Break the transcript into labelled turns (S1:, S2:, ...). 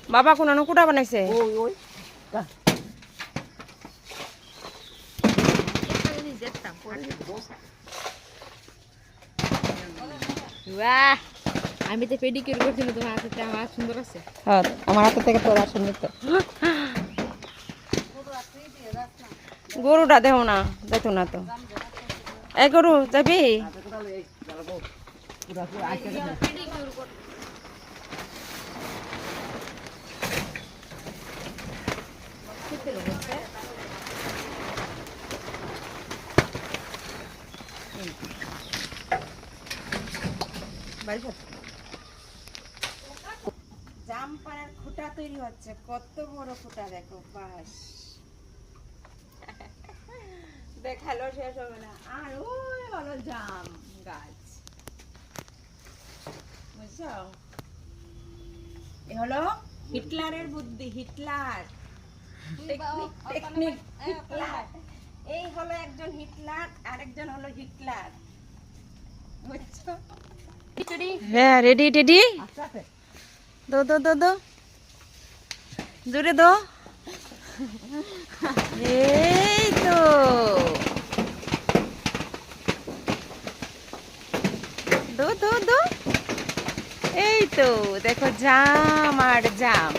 S1: বাবা কোন কুটা বানাইছে
S2: আমি তো পেডিকিউর করছিলাম তোমার হাতে আমার সুন্দর আছে
S1: হ্যাঁ আমার হাতে থেকে তোর আসেন তো গরুটা দেখো না দেখো না তো এই গরু যাবি জামপাড়ার খুঁটা তৈরি হচ্ছে কত বড় খুঁটা দেখো বাস দেখালো শেষ হবে না আর ওই হলো জাম গাছ বুঝছো এ হলো হিটলারের বুদ্ধি হিটলার টেকনিক হিটলার এই হলো একজন হিটলার আরেকজন হলো হিটলার বুঝছো হ্যাঁ রেডি রেডি দো দো দো দো জোরে দো এই তো দো দো দো এই তো দেখো জাম আর জাম